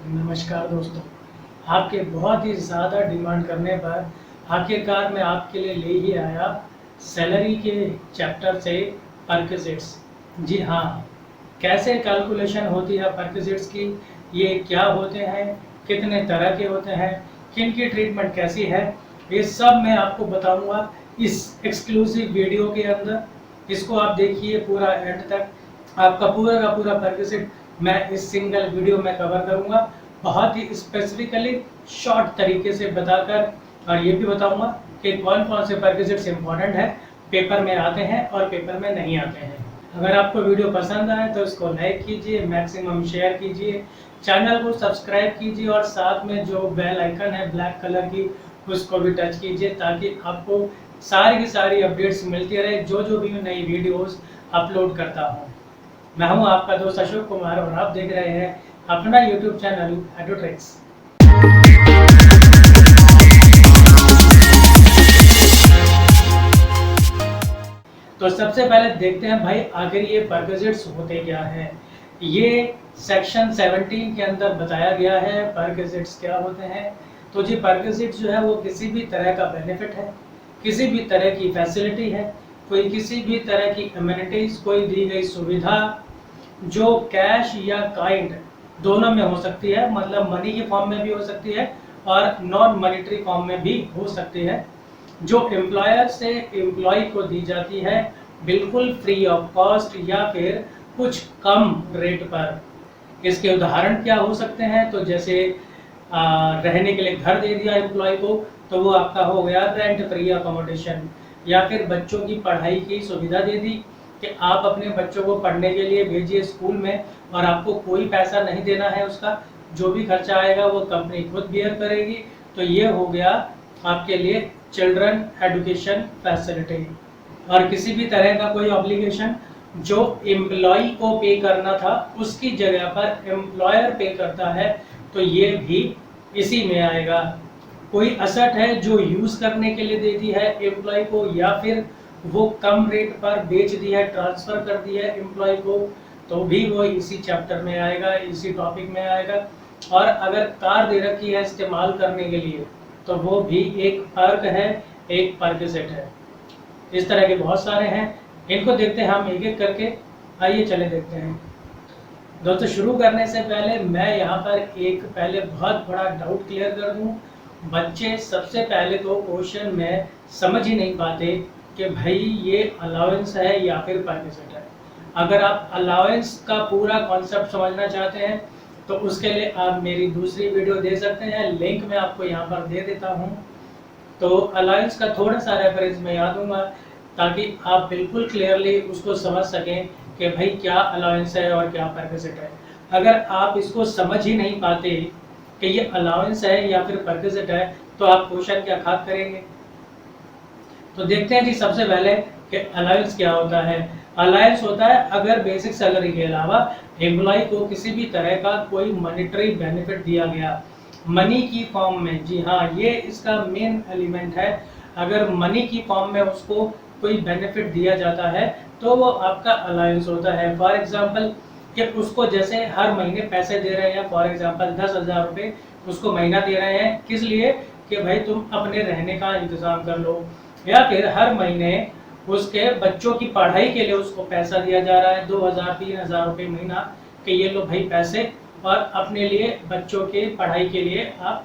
नमस्कार दोस्तों। आपके बहुत ही ज़्यादा डिमांड करने पर आखिरकार मैं आपके लिए ले ही आया सैलरी के चैप्टर से परक्विजिट्स। जी हाँ, कैसे कैलकुलेशन होती है परक्विजिट्स की, ये क्या होते हैं, कितने तरह के होते हैं, किन की ट्रीटमेंट कैसी है, ये सब मैं आपको बताऊंगा इस एक्सक्लूसिव वीडियो के अंदर। इसको आप देखिए पूरा एंड तक। आपका पूरा का पूरा परक्विजिट मैं इस सिंगल वीडियो में कवर करूंगा, बहुत ही स्पेसिफिकली शॉर्ट तरीके से बताकर, और ये भी बताऊंगा कि कौन कौन से परक्विजिट्स इंपॉर्टेंट है, पेपर में आते हैं और पेपर में नहीं आते हैं। अगर आपको वीडियो पसंद आए तो इसको लाइक कीजिए, मैक्सिमम शेयर कीजिए, चैनल को सब्सक्राइब कीजिए और साथ में जो बेल आइकन है ब्लैक कलर की उसको भी टच कीजिए, ताकि आपको सारी की सारी अपडेट्स मिलती रहे जो जो भी नई वीडियोस अपलोड करता हूँ। मैं हूं आपका दोस्त अशोक कुमार और आप देख रहे हैं अपना YouTube चैनल एडोट्रिक्स। तो सबसे पहले देखते हैं भाई आखिर ये परक्विजिट्स होते क्या है। ये सेक्शन 17 के अंदर बताया गया है परक्विजिट्स क्या होते हैं। तो जी परक्विजिट्स जो है वो किसी भी तरह का बेनिफिट है, किसी भी तरह की फैसिलिटी है, कोई किसी भी तरह की अमेनिटीज, कोई दी गई सुविधा जो कैश या काइंड दोनों में हो सकती है, मतलब मनी के फॉर्म में भी हो सकती है और नॉन मॉनेटरी फॉर्म में भी हो सकती है, जो एम्प्लॉयर से एम्प्लॉय को दी जाती है बिल्कुल फ्री ऑफ कॉस्ट या फिर कुछ कम रेट पर। इसके उदाहरण क्या हो सकते हैं, तो जैसे रहने के लिए घर दे दिया एम्प्लॉय को तो वो आपका हो गया रेंट फ्री अकोमोडेशन, या फिर बच्चों की पढ़ाई की सुविधा दे दी कि आप अपने बच्चों को पढ़ने के लिए भेजिए स्कूल में और आपको कोई पैसा नहीं देना है, उसका जो भी खर्चा आएगा वो कंपनी खुद बियर करेगी। तो ये हो गया आपके लिए चिल्ड्रन एजुकेशन फैसिलिटी। और किसी भी तरह का कोई ऑब्लिगेशन जो एम्प्लॉय को पे करना था उसकी जगह पर एम्प्लॉयर पे करता है, तो ये भी इसी में आएगा। कोई असेट है जो यूज करने के लिए दे दी है एम्प्लॉय को, या फिर वो कम रेट पर बेच दी है, ट्रांसफर कर दी है एम्प्लॉय को, तो भी वो इसी चैप्टर में आएगा, इसी टॉपिक में आएगा। और अगर कार दे रखी है इस्तेमाल करने के लिए तो वो भी एक पर्क है, एक परक्विजिट है। इस तरह के बहुत सारे हैं, इनको देखते हैं हम एक एक करके। आइए चले देखते हैं दोस्तों। शुरू करने से पहले मैं यहाँ पर एक पहले बहुत बड़ा डाउट क्लियर कर दूँ। बच्चे सबसे पहले तो क्वेश्चन में समझ ही नहीं पाते कि भाई ये अलाउंस है या फिर परक्विजिट है। अगर आप अलाउंस का पूरा कॉन्सेप्ट समझना चाहते हैं तो उसके लिए आप मेरी दूसरी वीडियो दे सकते हैं, लिंक मैं आपको यहाँ पर दे देता हूँ। तो अलाउंस का थोड़ा सा रेफरेंस मैं याद दूंगा ताकि आप बिल्कुल क्लियरली उसको समझ सकें कि भाई क्या अलाउंस है और क्या परक्विजिट है। अगर आप इसको समझ ही नहीं पाते कि ये अलाउंस है या फिर परक्विजिट है तो आप क्वेश्चन क्या खाक करेंगे। तो देखते हैं जी सबसे पहले कि अलाउंस क्या होता है। अलाउंस होता है अगर बेसिक सैलरी के अलावा एम्प्लॉय को किसी भी तरह का कोई मॉनेटरी बेनिफिट दिया गया मनी की फॉर्म में। जी हाँ, ये इसका मेन एलिमेंट है। अगर मनी की फॉर्म में उसको कोई बेनिफिट दिया जाता है तो वो आपका अलाउंस होता है। फॉर एग्जांपल कि उसको जैसे हर महीने पैसे दे रहे हैं, फॉर एग्जांपल 10,000 रुपये उसको महीना दे रहे हैं, किस लिए कि भाई तुम अपने रहने का इंतज़ाम कर लो, या फिर हर महीने उसके बच्चों की पढ़ाई के लिए उसको पैसा दिया जा रहा है 2,000-3,000 रुपये महीना कि ये लो भाई पैसे, और अपने लिए बच्चों के पढ़ाई के लिए आप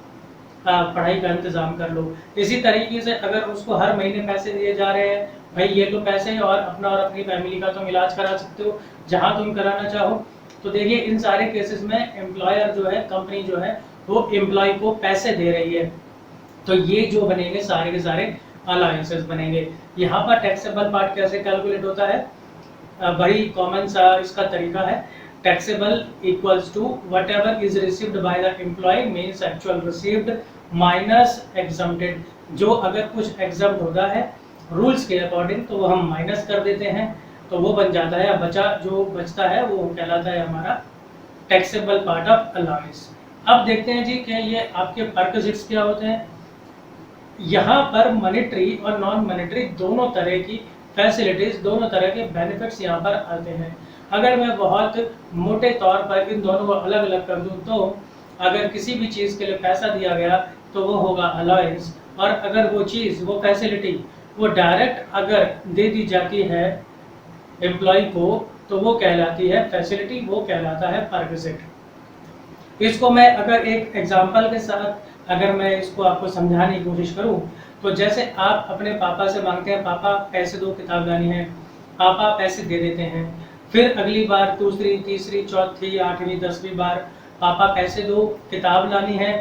पढ़ाई का इंतज़ाम कर लो। इसी तरीके से अगर उसको हर महीने पैसे दिए जा रहे हैं, भाई ये लो पैसे और अपना और अपनी फैमिली का तुम इलाज करा सकते हो जहाँ तुम कराना चाहो। तो देखिए इन सारे केसेस में एम्प्लॉयर जो है, कंपनी जो है वो एम्प्लॉय को पैसे दे रही है। तो ये जो बनेंगे सारे के सारे अलाउंसेस बनेंगे। यहाँ पर टैक्सेबल पार्ट कैसे कैलकुलेट होता है, बड़ी कॉमन सा इसका तरीका है। Taxable equals to whatever is received by the employ means actual received minus exempted. जो अगर कुछ एग्जम्प्ट होता है रूल्स के अकॉर्डिंग तो वो हम माइनस कर देते हैं, तो वो बन जाता है, बचा जो बचता है वो कहलाता है हमारा टैक्सेबल पार्ट ऑफ अलाउंस। अब देखते हैं जी कि ये आपके परक्विजिट्स क्या होते हैं। यहाँ पर मॉनेटरी और नॉन मॉनेटरी दोनों तरह की फैसिलिटीज, दोनों तरह के बेनिफिट्स यहाँ पर आते हैं। अगर मैं बहुत मोटे तौर पर इन दोनों को अलग अलग कर दूं तो अगर किसी भी चीज़ के लिए पैसा दिया गया तो वो होगा अलाउंस, और अगर वो चीज़, वो फैसिलिटी वो डायरेक्ट अगर दे दी जाती है एम्प्लॉय को तो वो कहलाती है फैसिलिटी, वो कहलाता है परक्विजिट। इसको मैं अगर एक एग्जांपल के साथ अगर मैं इसको आपको समझाने की कोशिश करूं, तो जैसे आप अपने पापा से मांगते हैं, पापा पैसे दो किताब लानी है, पापा पैसे दे देते हैं। फिर अगली बार दूसरी, तीसरी, चौथी, 8वीं, 10वीं बार पापा पैसे दो किताब लानी है,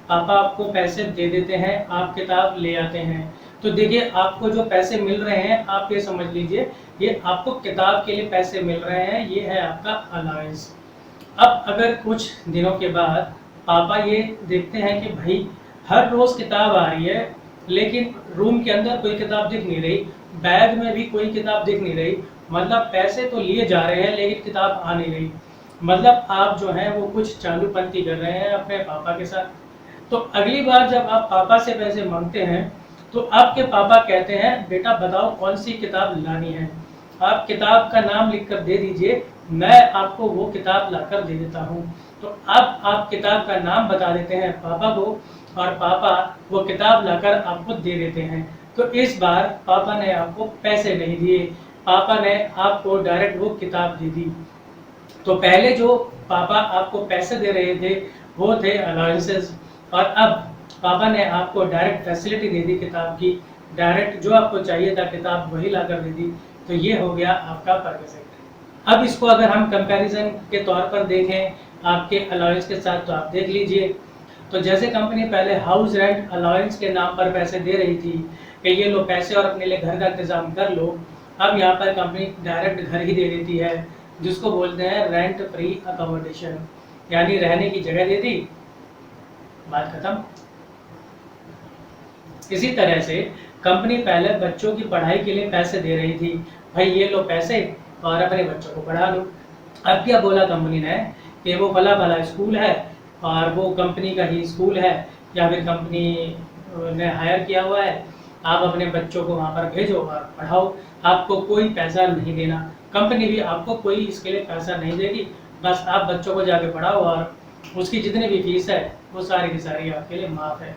पापा आपको पैसे दे देते हैं, आप किताब ले आते हैं। तो देखिए आपको जो पैसे मिल रहे हैं, आप ये समझ लीजिए ये आपको किताब के लिए पैसे मिल रहे हैं, ये है आपका अलाउंस। अब अगर कुछ दिनों के बाद पापा ये देखते हैं कि भाई हर रोज किताब आ रही है, लेकिन रूम के अंदर कोई किताब दिख नहीं रही, बैग में भी कोई किताब दिख नहीं रही, मतलब पैसे तो लिए जा रहे हैं लेकिन किताब आ नहीं रही, मतलब आप जो है वो कुछ चालूपंती कर रहे हैं अपने पापा के साथ। तो अगली बार जब आप पापा से पैसे मांगते हैं तो आपके पापा कहते हैं बेटा बताओ कौन सी किताब लानी है, आप किताब का नाम लिखकर दे दीजिए, मैं आपको वो किताब लाकर दे देता हूँ। तो अब आप किताब का नाम बता देते हैं पापा को और पापा वो किताब लाकर आपको दे देते हैं। तो इस बार पापा ने आपको पैसे नहीं दिए, पापा ने आपको डायरेक्ट वो किताब दे दी। तो पहले जो पापा आपको पैसे दे रहे थे वो थे अलाउंसेस, और अब पापा ने आपको डायरेक्ट फैसिलिटी दे दी किताब की, डायरेक्ट जो आपको चाहिए था किताब वही लाकर दे दी। तो ये हो गया आपका परक्विजिट। अब इसको अगर हम कंपैरिजन के तौर पर देखें आपके अलाउंस के साथ, तो आप देख लीजिए। तो जैसे कंपनी पहले हाउस रेंट अलाउंस के नाम पर पैसे दे रही थी कि ये लो पैसे और अपने लिए घर का इंतजाम कर लो, अब यहाँ पर कंपनी डायरेक्ट घर ही दे देती है, जिसको बोलते हैं रेंट फ्री अकोमोडेशन, यानी रहने की जगह दे दी, बात खत्म। इसी तरह से कंपनी पहले बच्चों की पढ़ाई के लिए पैसे दे रही थी, भाई ये लो पैसे और अपने बच्चों को पढ़ा लो। अब क्या बोला कंपनी ने कि वो भला भला स्कूल है और वो कंपनी का ही स्कूल है या फिर कंपनी ने हायर किया हुआ है, आप अपने बच्चों को वहाँ पर भेजो और पढ़ाओ, आपको कोई पैसा नहीं देना, कंपनी भी आपको कोई इसके लिए पैसा नहीं देगी, बस आप बच्चों को जाके पढ़ाओ और उसकी जितनी भी फीस है वो सारी की सारी आपके लिए माफ़ है।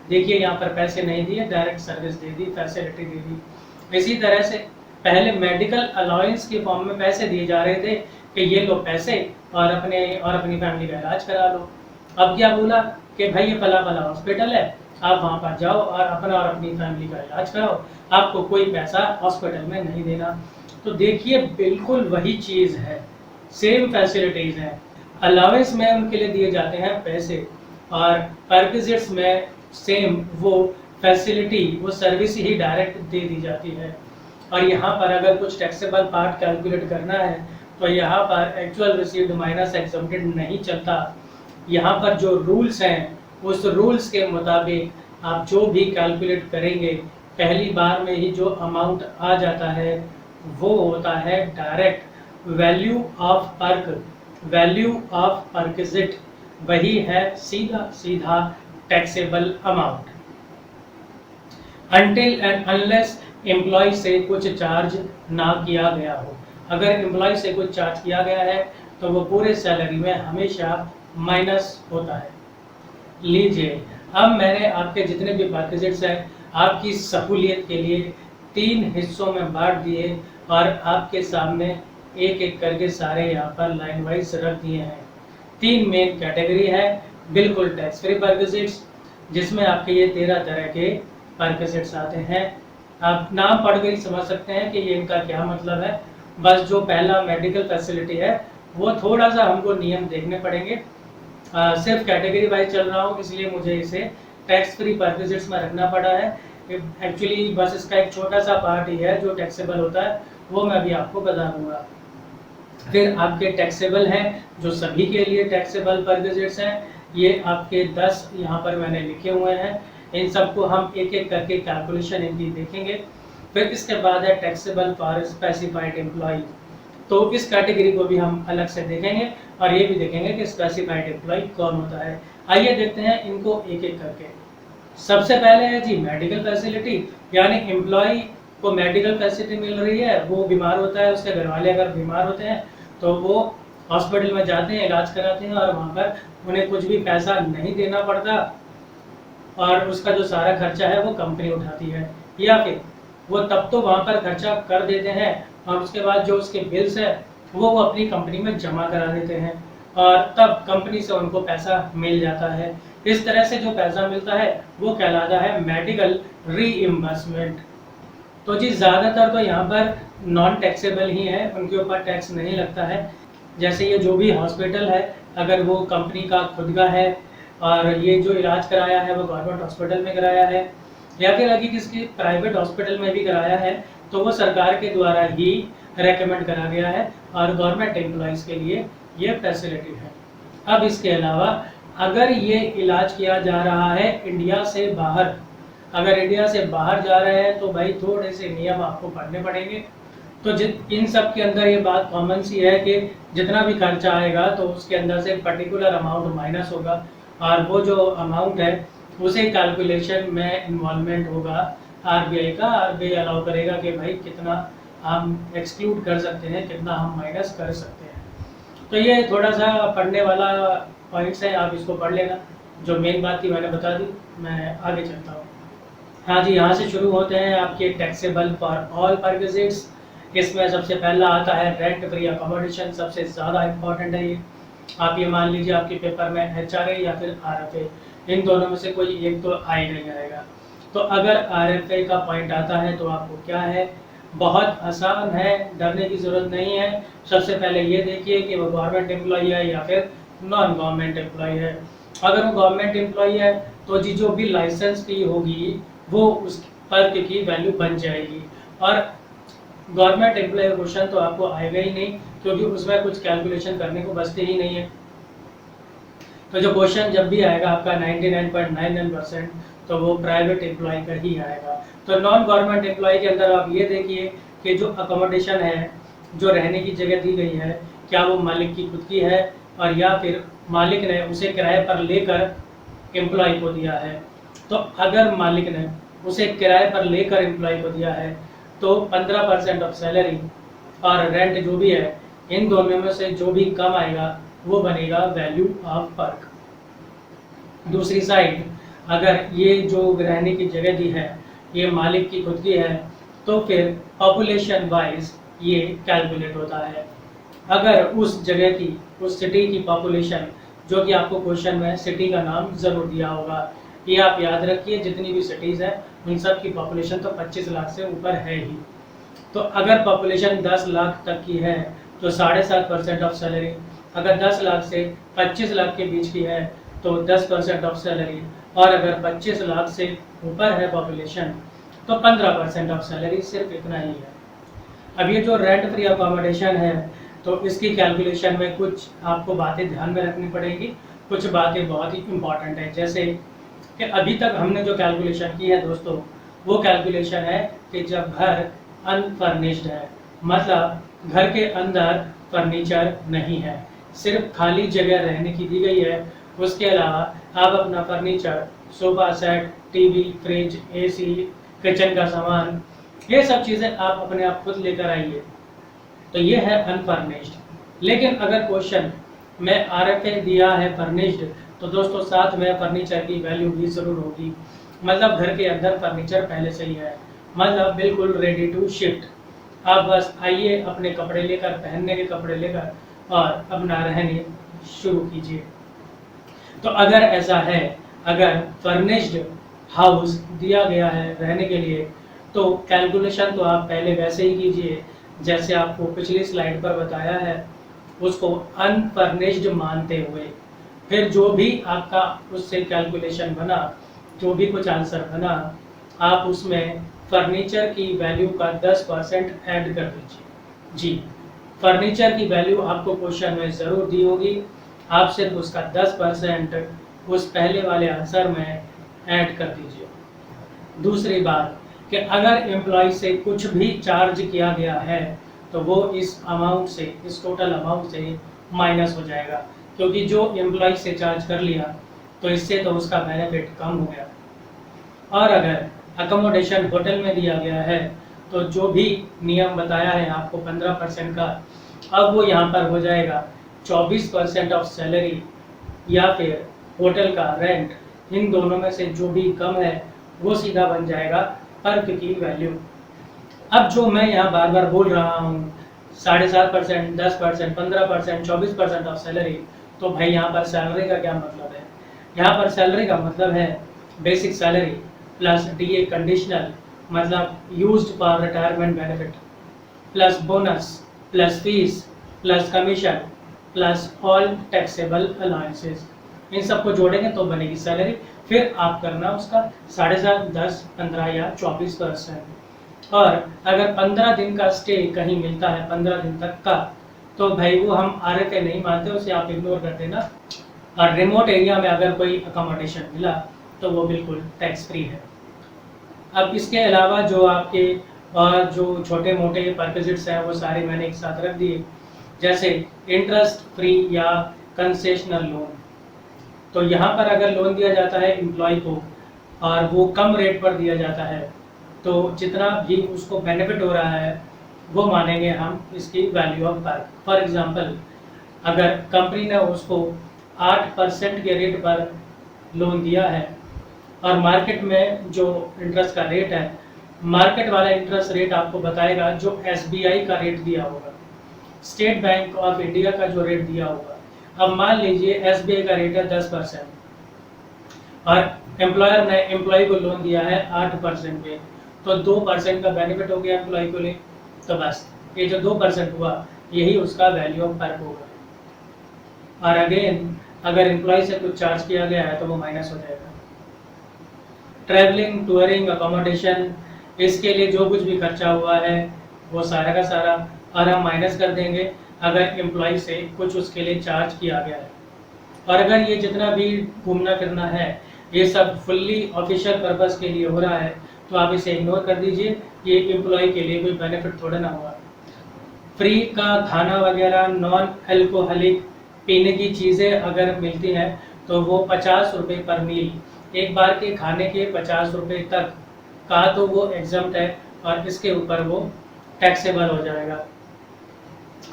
देखिए यहाँ पर पैसे नहीं दिए, डायरेक्ट सर्विस दे दी, फैसिलिटी दे दी। इसी तरह से पहले मेडिकल अलाउंस के फॉर्म में पैसे दिए जा रहे थे कि ये लो पैसे और अपनी फैमिली का इलाज करा लो। अब क्या बोला कि भाई ये फला फला हॉस्पिटल है, आप वहाँ पर जाओ और अपना और अपनी फैमिली का इलाज कराओ, आपको कोई पैसा हॉस्पिटल में नहीं देना। तो देखिए बिल्कुल वही चीज़ है, सेम फैसिलिटीज़ हैं। अलाउंस में उनके लिए दिए जाते हैं पैसे और परक्विजिट्स में सेम वो फैसिलिटी, वो सर्विस ही डायरेक्ट दे दी जाती है। और यहाँ पर अगर कुछ टैक्सेबल पार्ट कैलकुलेट करना है तो यहाँ पर एक्चुअल रिसीव्ड माइनस एग्जम्प्टेड नहीं चलता। यहाँ पर जो रूल्स हैं उस रूल्स के मुताबिक आप जो भी कैलकुलेट करेंगे पहली बार में ही जो अमाउंट आ जाता है वो होता है direct value of perk, value of perquisite, वही है सीधा सीधा taxable amount. Until and unless employ से कुछ चार्ज ना किया गया हो। अगर एम्प्लॉय से कुछ चार्ज किया गया है तो वो पूरे सैलरी में हमेशा माइनस होता है। लीजिए अब मैंने आपके जितने भी परक्विजिट्स हैं आपकी सहूलियत के लिए 3 हिस्सों में बांट दिए और आपके सामने एक एक करके सारे यहाँ पर लाइन वाइज रख दिए हैं। 3 मेन कैटेगरी है, बिल्कुल टैक्स फ्री परक्विजिट्स, जिसमें आपके ये 13 तरह के परक्विजिट्स आते हैं। आप नाम पढ़ कर ही समझ सकते हैं कि ये इनका क्या मतलब है। बस जो पहला मेडिकल फैसिलिटी है वो थोड़ा सा हमको नियम देखने पड़ेंगे, सिर्फ कैटेगरी वाइज चल रहा हूँ इसलिए मुझे इसे टैक्स फ्री परक्विजिट्स में रखना पड़ा है। एक्चुअली बस इसका एक छोटा सा पार्ट ही है जो टैक्सेबल होता है, वो मैं अभी आपको बता दूंगा। फिर आपके टैक्सेबल हैं जो सभी के लिए टैक्सेबल परक्विजिट्स हैं, ये आपके 10 यहाँ पर मैंने लिखे हुए हैं, इन सबको हम एक एक करके कैलकुलेशन इनकी देखेंगे। फिर इसके बाद है टैक्सेबल फॉर स्पेसिफाइड एम्प्लॉय, तो इस कैटेगरी को भी हम अलग से देखेंगे और ये भी देखेंगे कि स्पेसिफाइड एम्प्लॉय कौन होता है। आइए देखते हैं इनको एक एक करके। सबसे पहले है जी मेडिकल फैसिलिटी, यानी एम्प्लॉय को मेडिकल फैसिलिटी मिल रही है, वो बीमार होता है, उसके घर वाले अगर बीमार होते हैं तो वो हॉस्पिटल में जाते हैं, इलाज कराते हैं और वहाँ पर उन्हें कुछ भी पैसा नहीं देना पड़ता और उसका जो सारा खर्चा है वो कंपनी उठाती है, या फिर वो तब तो वहाँ पर खर्चा कर देते हैं और उसके बाद जो उसके बिल्स है वो अपनी कंपनी में जमा करा देते हैं और तब कंपनी से उनको पैसा मिल जाता है। इस तरह से जो पैसा मिलता है वो कहलाता है मेडिकल रीइंबर्समेंट। तो जी ज़्यादातर तो यहाँ पर नॉन टैक्सेबल ही है, उनके ऊपर टैक्स नहीं लगता है। जैसे ये जो भी हॉस्पिटल है, अगर वो कंपनी का खुद का है और ये जो इलाज कराया है वो गवर्नमेंट हॉस्पिटल में कराया है या फिर अगर किसी प्राइवेट हॉस्पिटल में भी कराया है, तो वो सरकार के द्वारा ही रेकमेंड करा गया है और गवर्नमेंट एम्प्लॉयज़ के लिए ये फैसिलिटी है। अब इसके अलावा अगर ये इलाज किया जा रहा है इंडिया से बाहर, अगर इंडिया से बाहर जा रहे हैं तो भाई थोड़े से नियम आपको पढ़ने पड़ेंगे। तो इन सब के अंदर ये बात कॉमन सी है कि जितना भी खर्चा आएगा तो उसके अंदर से पर्टिकुलर अमाउंट माइनस होगा और वो जो अमाउंट है उसे कैलकुलेशन में इन्वॉल्वमेंट होगा आरबीआई का। आरबीआई अलाउ करेगा कि भाई कितना हम एक्सक्लूड कर सकते हैं, कितना हम माइनस कर सकते हैं। तो ये थोड़ा सा पढ़ने वाला पॉइंट्स है, आप इसको पढ़ लेना। जो मेन बात थी मैंने बता दी, मैं आगे चलता हूँ। हाँ जी, यहाँ से शुरू होते हैं आपके टैक्सेबल फॉर ऑल परक्विजिट्स। इसमें सबसे पहला आता है रेंट फ्री अकोमोडेशन, सबसे ज़्यादा इम्पोर्टेंट है ये। आप ये मान लीजिए आपके पेपर में एचआरए या फिर आरएफए, इन दोनों में से कोई एक तो आएगा ही आएगा। तो अगर आरएफए का पॉइंट आता है तो आपको क्या है, बहुत आसान है, डरने की ज़रूरत नहीं है। सबसे पहले ये देखिए कि वो गवर्नमेंट एम्प्लॉई है या फिर नॉन गवर्नमेंट एम्प्लॉई है। अगर वो गवर्नमेंट एम्प्लॉई है तो जी जो भी लाइसेंस फी होगी वो उस पर की वैल्यू बन जाएगी। और गवर्नमेंट एम्प्लॉय क्वेश्चन तो आपको आएगा ही नहीं, क्योंकि उसमें कुछ कैलकुलेशन करने को बचते ही नहीं है। तो जो क्वेश्चन जब भी आएगा आपका 99.99% तो वो प्राइवेट एम्प्लॉय का ही आएगा। तो नॉन गवर्नमेंट एम्प्लॉय के अंदर आप ये देखिए कि जो अकोमोडेशन है, जो रहने की जगह दी गई है, क्या वो मालिक की खुद की है और या फिर मालिक ने उसे किराए पर लेकर एम्प्लॉय को दिया है। तो अगर मालिक ने उसे किराए पर लेकर एम्प्लॉय को दिया है तो 15% ऑफ सैलरी और रेंट जो भी है, इन दोनों में से जो भी कम आएगा वो बनेगा वैल्यू ऑफ वर्क। दूसरी साइड अगर ये जो रहने की जगह दी है ये मालिक की खुद की है तो फिर पॉपुलेशन वाइज ये कैलकुलेट होता है। अगर उस जगह की, उस सिटी की पॉपुलेशन, जो कि आपको क्वेश्चन में सिटी का नाम ज़रूर दिया होगा, ये आप याद रखिए, जितनी भी सिटीज़ हैं उन सब की पॉपुलेशन तो 25 लाख से ऊपर है ही। तो अगर पॉपुलेशन 10 लाख तक की है तो 7.5% ऑफ सैलरी, अगर 10 लाख से 25 लाख के बीच की है तो 10% ऑफ सैलरी, और अगर 25 लाख से ऊपर है पॉपुलेशन तो 15% ऑफ सैलरी, सिर्फ इतना ही है। अब ये जो रेंट फ्री अकोमोडेशन है तो इसकी कैलकुलेशन में कुछ आपको बातें ध्यान में रखनी पड़ेगी, कुछ बातें बहुत ही इम्पॉर्टेंट है। जैसे कि अभी तक हमने जो कैलकुलेशन की है दोस्तों, वो कैलकुलेशन है कि जब घर अनफर्निश्ड है, मतलब घर के अंदर फर्नीचर नहीं है, सिर्फ खाली जगह रहने की दी गई है। उसके अलावा आप अपना furniture, sofa set, TV, fridge, AC, kitchen का सामान, ये सब चीज़ें आप अपने आप खुद लेकर आइए, तो ये है अनफर्निश्ड। लेकिन अगर क्वेश्चन में आरएफए दिया है फर्निश्ड, तो दोस्तों साथ में फर्नीचर की वैल्यू भी ज़रूर होगी, मतलब घर के अंदर फर्नीचर पहले से ही है, मतलब बिल्कुल रेडी टू शिफ्ट। आप बस आइए अपने कपड़े लेकर, पहनने के कपड़े लेकर और अपना रहने शुरू कीजिए। तो अगर ऐसा है, अगर फर्निश्ड हाउस दिया गया है रहने के लिए, तो कैलकुलेशन तो आप पहले वैसे ही कीजिए जैसे आपको पिछली स्लाइड पर बताया है, उसको अनफर्निश्ड मानते हुए। फिर जो भी आपका उससे कैलकुलेशन बना, जो भी कुछ आंसर बना, आप उसमें फर्नीचर की वैल्यू का 10% ऐड कर दीजिए। जी, फर्नीचर की वैल्यू आपको क्वेश्चन में ज़रूर दी होगी, आप सिर्फ उसका 10% उस पहले वाले आंसर में ऐड कर दीजिए। दूसरी बात कि अगर एम्प्लॉय से कुछ भी चार्ज किया गया है तो वो इस अमाउंट से, इस टोटल अमाउंट से माइनस हो जाएगा, क्योंकि जो एम्प्लॉय से चार्ज कर लिया तो इससे तो उसका बेनिफिट कम हो गया। और अगर अकोमोडेशन होटल में दिया गया है तो जो भी नियम बताया है आपको 15% का, अब वो यहाँ पर हो जाएगा 24% ऑफ सैलरी या फिर होटल का रेंट, इन दोनों में से जो भी कम है वो सीधा बन जाएगा पर्क की वैल्यू। अब जो मैं यहाँ बार बार बोल रहा हूँ 7.5%, 10%, 15%, 24% ऑफ सैलरी, तो भाई यहाँ पर सैलरी का क्या मतलब है? यहाँ पर सैलरी का मतलब है basic salary plus DA conditional, मतलब used for retirement benefit, plus bonus, plus fees, plus commission, plus all taxable allowances. इन सबको जोड़ेंगे तो बनेगी सैलरी। फिर आप करना उसका 7.5, 10, 15 या 24%। और अगर 15 दिन का स्टे कहीं मिलता है 15 दिन तक का, तो भाई वो हम RFA नहीं मानते, उसे आप इग्नोर कर देना। और रिमोट एरिया में अगर कोई अकोमोडेशन मिला तो वो बिल्कुल टैक्स फ्री है। अब इसके अलावा जो आपके और जो छोटे मोटे परक्विजिट्स हैं वो सारे मैंने एक साथ रख दिए, जैसे इंटरेस्ट फ्री या कंसेशनल लोन। तो यहाँ पर अगर लोन दिया जाता है एम्प्लॉय को और वो कम रेट पर दिया जाता है, तो जितना भी उसको बेनिफिट हो रहा है वो मानेंगे हम इसकी value of perk. For example, अगर कंपनी ने उसको 8% के रेट पर लोन दिया है और मार्केट में जो इंटरेस्ट का रेट है, मार्केट वाला इंटरेस्ट रेट आपको बताएगा जो SBI का रेट दिया होगा, स्टेट बैंक ऑफ इंडिया का जो रेट दिया होगा। अब मान लीजिए SBI का रेट है 10% और एम्प्लॉयर ने एम्प्लॉय को लोन दिया है 8% पे, तो 2% का बेनिफिट हो गया एम्प्लॉय को लिए। तो बस ये जो 2% हुआ यही उसका वैल्यू ऑफ पर्क होगा। और अगेन अगर एम्प्लॉय से कुछ चार्ज किया गया है तो वो माइनस हो जाएगा। ट्रैवलिंग, टूरिंग, अकोमोडेशन, इसके लिए जो कुछ भी खर्चा हुआ है वो सारा का सारा और हम माइनस कर देंगे अगर एम्प्लॉय से कुछ उसके लिए चार्ज किया गया है। और अगर ये जितना भी घूमना फिरना है ये सब फुल्ली ऑफिशियल पर्पस के लिए हो रहा है तो आप इसे इग्नोर कर दीजिए, ये एम्प्लॉय के लिए कोई बेनिफिट थोड़ा ना हुआ। फ्री का खाना वगैरह, नॉन अल्कोहलिक पीने की चीज़ें अगर मिलती हैं तो वो 50 रुपये पर मील, एक बार के खाने के 50 रुपये तक का तो वो एग्जम्प्ट है और इसके ऊपर वो टैक्सेबल हो जाएगा।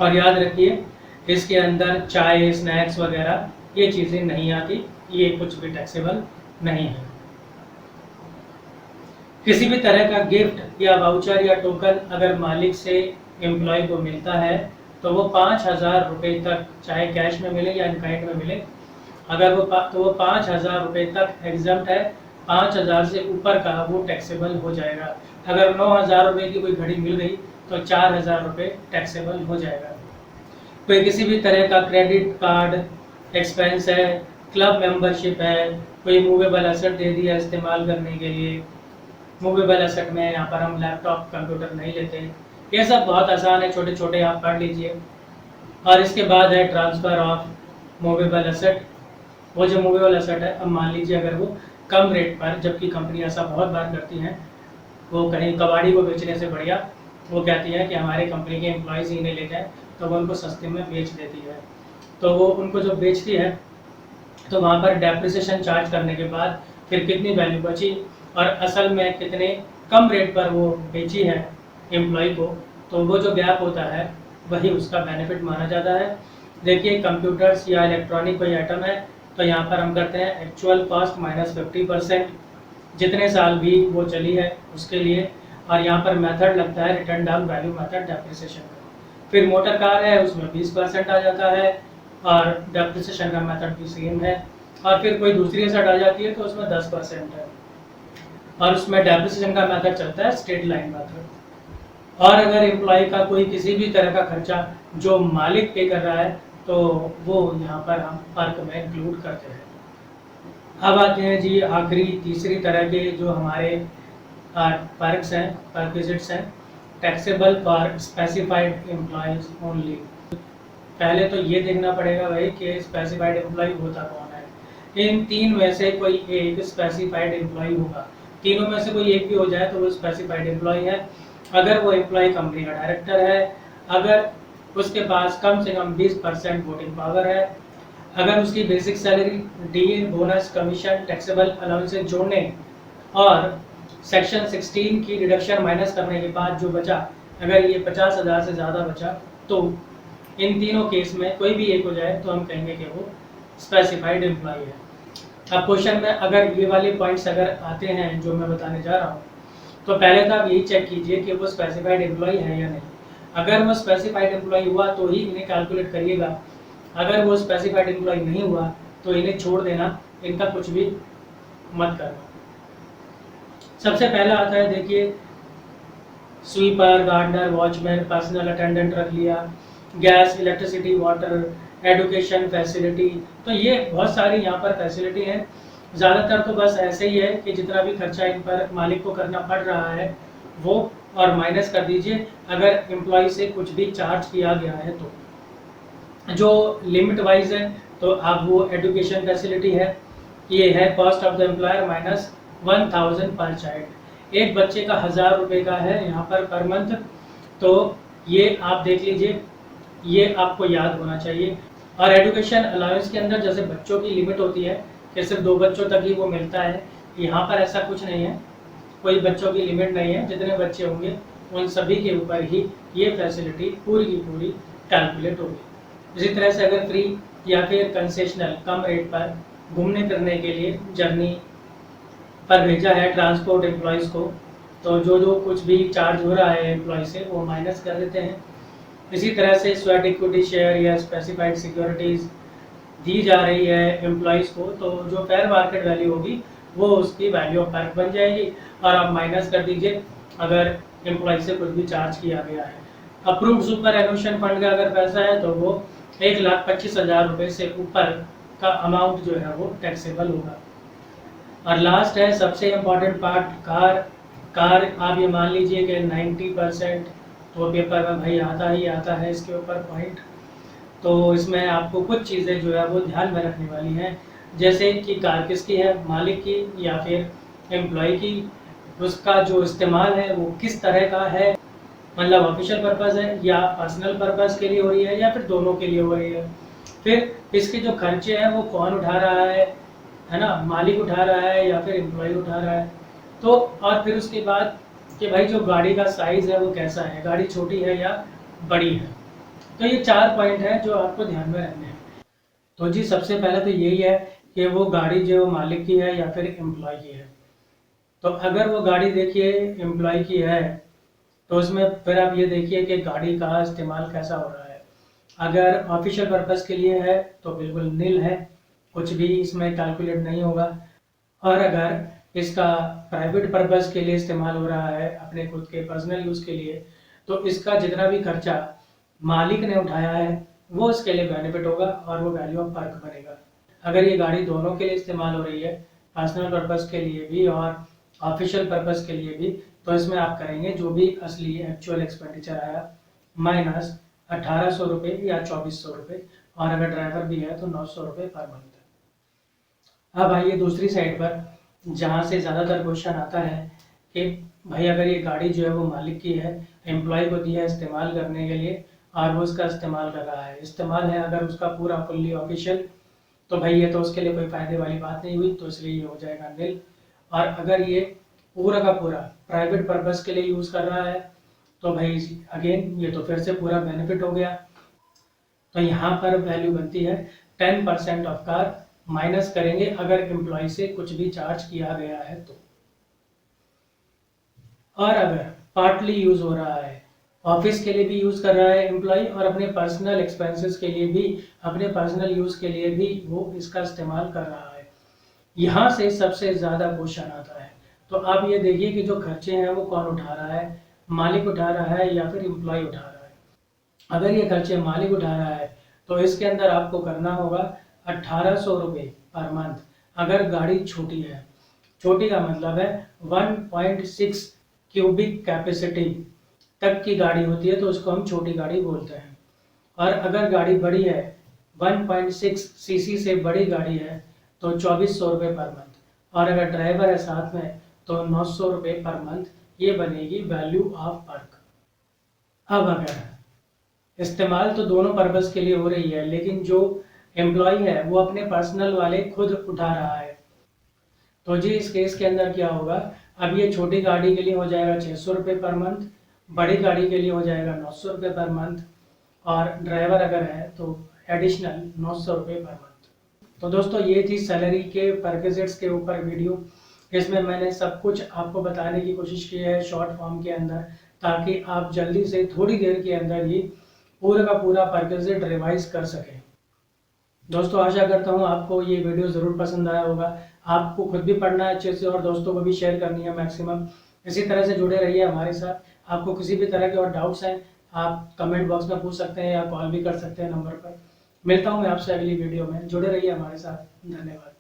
और याद रखिए इसके अंदर चाय, स्नैक्स वगैरह ये चीज़ें नहीं आती, ये कुछ भी टैक्सेबल नहीं है। किसी भी तरह का गिफ्ट या वाउचर या टोकन अगर मालिक से एम्प्लॉय को मिलता है तो वो 5,000 रुपये तक, चाहे कैश में मिले या इनकाइंड में मिले, अगर वो 5,000 रुपये तक एग्जम्प्ट है, 5,000 से ऊपर का वो टैक्सेबल हो जाएगा। अगर 9,000 रुपये की कोई घड़ी मिल गई तो 4,000 रुपये टैक्सेबल हो जाएगा। कोई किसी भी तरह का क्रेडिट कार्ड एक्सपेंस है, क्लब मेंबरशिप है, कोई मूवेबल एसेट दे दिया इस्तेमाल करने के लिए, मूवेबल एसेट में यहाँ पर हम लैपटॉप कंप्यूटर नहीं लेते, ये सब बहुत आसान है, छोटे छोटे आप पढ़ लीजिए। और इसके बाद है ट्रांसफ़र ऑफ मूवेबल एसेट। वो जो मूवेबल एसेट है, अब मान लीजिए अगर वो कम रेट पर, जबकि कंपनी ऐसा बहुत बार करती हैं, वो कहीं कबाड़ी को बेचने से बढ़िया वो कहती है कि हमारे कंपनी के एम्प्लॉयज़ ही इन्हें लेते हैं, तो वो उनको सस्ते में बेच देती है। तो वो उनको जो बेचती है तो वहाँ पर डेप्रिसिएशन चार्ज करने के बाद फिर कितनी वैल्यू बची और असल में कितने कम रेट पर वो बेची है एम्प्लॉय को, तो वो जो गैप होता है वही उसका बेनिफिट माना जाता है। देखिए कंप्यूटर्स या इलेक्ट्रॉनिक कोई आइटम है तो यहाँ पर हम करते हैं एक्चुअल कॉस्ट माइनस 50%, जितने साल भी वो चली है उसके लिए, और यहाँ पर मेथड लगता है return down value method depreciation का। फिर मोटर कार है उसमें 20% आ जाता है और डेप्रिसिएशन का मेथड भी सेम है। और फिर कोई दूसरी एसेट आ जाती है तो उसमें 10% है और उसमें डेप्रिसिएशन का मेथड चलता है स्ट्रेट लाइन मेथड। और अगर एम्प्लॉय का कोई किसी भी तरह का खर्चा जो मालिक पे कर रहा है तो वो यहाँ पर हम पर्क में इंक्लूड करते हैं। अब आते हैं जी आखिरी तीसरी तरह के जो हमारे पर्क्स हैं, परक्विजिट्स हैं, taxable for specified employees only. पहले तो ये देखना पड़ेगा भाई कि स्पेसिफाइड एम्प्लॉय होता कौन है। इन तीन में से कोई एक स्पेसिफाइड एम्प्लॉय होगा, तीनों में से कोई एक भी हो जाए तो वो स्पेसिफाइड एम्प्लॉय है। अगर वो एम्प्लॉय कंपनी का डायरेक्टर है, अगर उसके पास कम से कम 20% वोटिंग पावर है, अगर उसकी basic salary, DA, bonus, commission, taxable allowances जोड़ने और सेक्शन 16 की डिडक्शन माइनस करने के बाद जो बचा, अगर ये 50,000 से ज़्यादा बचा तो इन तीनों केस में कोई भी एक हो जाए तो हम कहेंगे कि वो स्पेसिफाइड एम्प्लॉय है। अब क्वेश्चन में अगर ये वाले पॉइंट्स अगर आते हैं जो मैं बताने जा रहा हूँ, तो पहले तो आप यही चेक कीजिए कि वो स्पेसिफाइड एम्प्लॉय है या नहीं। अगर वो स्पेसिफाइड एम्प्लॉय हुआ तो ही इन्हें कैलकुलेट करिएगा, अगर वो स्पेसिफाइड एम्प्लॉय नहीं हुआ तो इन्हें छोड़ देना, इनका कुछ भी मत करना। सबसे पहला आता है, देखिए sweeper, gardener, watchman, personal attendant रख लिया, gas, electricity, water, education facility. तो ये बहुत सारी यहाँ पर फैसिलिटी हैं। ज़्यादातर तो बस ऐसे ही है कि जितना भी खर्चा इन पर मालिक को करना पड़ रहा है वो और माइनस कर दीजिए अगर एम्प्लॉय से कुछ भी चार्ज किया गया है तो। जो लिमिट वाइज है तो आप वो एडुकेशन फैसिलिटी है, ये है cost of the employer minus 1000 पर चाइल्ड। एक बच्चे का 1000 रुपये का है यहाँ पर मंथ, तो ये आप देख लीजिए, ये आपको याद होना चाहिए। और एडुकेशन अलाउंस के अंदर जैसे बच्चों की लिमिट होती है कि सिर्फ 2 बच्चों तक ही वो मिलता है, यहाँ पर ऐसा कुछ नहीं है, कोई बच्चों की लिमिट नहीं है, जितने बच्चे होंगे उन सभी के ऊपर ही ये फैसिलिटी पूरी की पूरी कैलकुलेट होगी। इसी तरह से अगर फ्री या फिर कंसेशनल कम रेट पर घूमने फिरने के लिए जर्नी पर भेजा है ट्रांसपोर्ट एम्प्लॉयज़ को, तो जो जो कुछ भी चार्ज हो रहा है एम्प्लॉय से वो माइनस कर देते हैं। इसी तरह से स्वेट इक्विटी शेयर या स्पेसिफाइड सिक्योरिटीज़ दी जा रही है एम्प्लॉयज़ को, तो जो फेयर मार्केट वैल्यू होगी वो उसकी वैल्यू ऑफ फर्क बन जाएगी और आप माइनस कर दीजिए अगर एम्प्लॉय से कुछ भी चार्ज किया गया है। अप्रूव्ड सुपर एनुशन फंड का अगर पैसा है तो वो 1,25,000 रुपये से ऊपर का अमाउंट जो है वो टैक्सेबल होगा। और लास्ट है सबसे इम्पोर्टेंट पार्ट, कार आप ये मान लीजिए कि 90% तो पेपर में भाई आता ही आता है इसके ऊपर पॉइंट। तो इसमें आपको कुछ चीज़ें जो है वो ध्यान में रखने वाली हैं, जैसे कि कार किसकी है, मालिक की या फिर एम्प्लॉय की, उसका जो इस्तेमाल है वो किस तरह का है, मतलब ऑफिशियल पर्पज़ है या पर्सनल पर्पज़ के लिए हो रही है या फिर दोनों के लिए हो रही है। फिर इसके जो खर्चे हैं वो कौन उठा रहा है ना, मालिक उठा रहा है या फिर एम्प्लॉय उठा रहा है। तो और फिर उसके बाद कि भाई जो गाड़ी का साइज़ है वो कैसा है, गाड़ी छोटी है या बड़ी है। तो ये 4 पॉइंट हैं जो आपको ध्यान में रखने हैं। तो जी सबसे पहले तो यही है कि वो गाड़ी जो मालिक की है या फिर एम्प्लॉय की है। तो अगर वो गाड़ी देखिए एम्प्लॉय की है तो उसमें फिर आप ये देखिए कि गाड़ी का इस्तेमाल कैसा हो रहा है। अगर ऑफिशियल पर्पज़ के लिए है तो बिल्कुल नील है, कुछ भी इसमें कैलकुलेट नहीं होगा। और अगर इसका प्राइवेट पर्पज़ के लिए इस्तेमाल हो रहा है, अपने खुद के पर्सनल यूज़ के लिए, तो इसका जितना भी खर्चा मालिक ने उठाया है वो इसके लिए बेनिफिट होगा और वो वैल्यू ऑफ फर्क बनेगा। अगर ये गाड़ी दोनों के लिए इस्तेमाल हो रही है, पर्सनल पर्पज़ के लिए भी और ऑफिशियल पर्पज़ के लिए भी, तो इसमें आप करेंगे जो भी असली एक्चुअल एक्सपेंडिचर आया माइनस 1800 रुपये या 2400 रुपये, और अगर ड्राइवर भी है तो 900 रुपये पर मंथ। अब आइए दूसरी साइड पर, जहाँ से ज़्यादातर क्वेश्चन आता है कि भाई अगर ये गाड़ी जो है वो मालिक की है, एम्प्लॉय को दी है इस्तेमाल करने के लिए और वो उसका इस्तेमाल कर रहा है, इस्तेमाल है अगर उसका पूरा फुल्ली ऑफिशियल, तो भाई ये तो उसके लिए कोई फ़ायदे वाली बात नहीं हुई, तो इसलिए ये हो जाएगा नील। और अगर ये पूरा का पूरा प्राइवेट पर्पज़ के लिए यूज़ कर रहा है तो भाई अगेन ये तो फिर से पूरा बेनिफिट हो गया। तो यहाँ पर वैल्यू बनती है 10% ऑफ कार, माइनस करेंगे अगर एम्प्लॉय से कुछ भी चार्ज किया गया है तो। और अगर पार्टली यूज हो रहा है, ऑफिस के लिए भी यूज कर रहा है एम्प्लॉय और अपने पर्सनल एक्सपेंसेस के लिए भी, अपने पर्सनल यूज के लिए भी वो इसका इस्तेमाल कर रहा है, यहाँ से सबसे ज़्यादा क्वेश्चन आता है। तो आप ये देखिए कि जो खर्चे हैं वो कौन उठा रहा है, मालिक उठा रहा है या फिर एम्प्लॉय उठा रहा है। अगर ये खर्चे मालिक उठा रहा है तो इसके अंदर आपको करना होगा 1800 रुपये पर मंथ। अगर गाड़ी छोटी है, छोटी का मतलब है 1.6 क्यूबिक कैपेसिटी तक की गाड़ी होती है तो उसको हम छोटी गाड़ी बोलते हैं। और अगर गाड़ी बड़ी है, 1.6 सीसी से बड़ी गाड़ी है तो 2400 रुपये पर मंथ, और अगर ड्राइवर है साथ में तो 900 रुपये पर मंथ। ये बनेगी वैल्यू ऑफ वर्क। अब अगर इस्तेमाल तो दोनों पर्पज़ के लिए हो रही है, लेकिन जो एम्प्लॉय है वो अपने पर्सनल वाले खुद उठा रहा है, तो जी इस केस के अंदर क्या होगा, अब ये छोटी गाड़ी के लिए हो जाएगा 600 रुपये पर मंथ, बड़ी गाड़ी के लिए हो जाएगा 900 रुपये पर मंथ। और ड्राइवर अगर है तो एडिशनल 900 रुपये पर मंथ। तो दोस्तों ये थी सैलरी के परक्विजिट्स के ऊपर वीडियो। इसमें मैंने सब कुछ आपको बताने की कोशिश की है शॉर्ट फॉर्म के अंदर, ताकि आप जल्दी से थोड़ी देर के अंदर ही पूरा का पूरा परक्विजिट रिवाइज कर सकें। दोस्तों आशा करता हूँ आपको ये वीडियो ज़रूर पसंद आया होगा। आपको खुद भी पढ़ना है अच्छे से और दोस्तों को भी शेयर करनी है मैक्सिमम। इसी तरह से जुड़े रहिए हमारे साथ। आपको किसी भी तरह के और डाउट्स हैं आप कमेंट बॉक्स में पूछ सकते हैं या कॉल भी कर सकते हैं नंबर पर। मिलता हूँ मैं आपसे अगली वीडियो में। जुड़े रहिए हमारे साथ। धन्यवाद।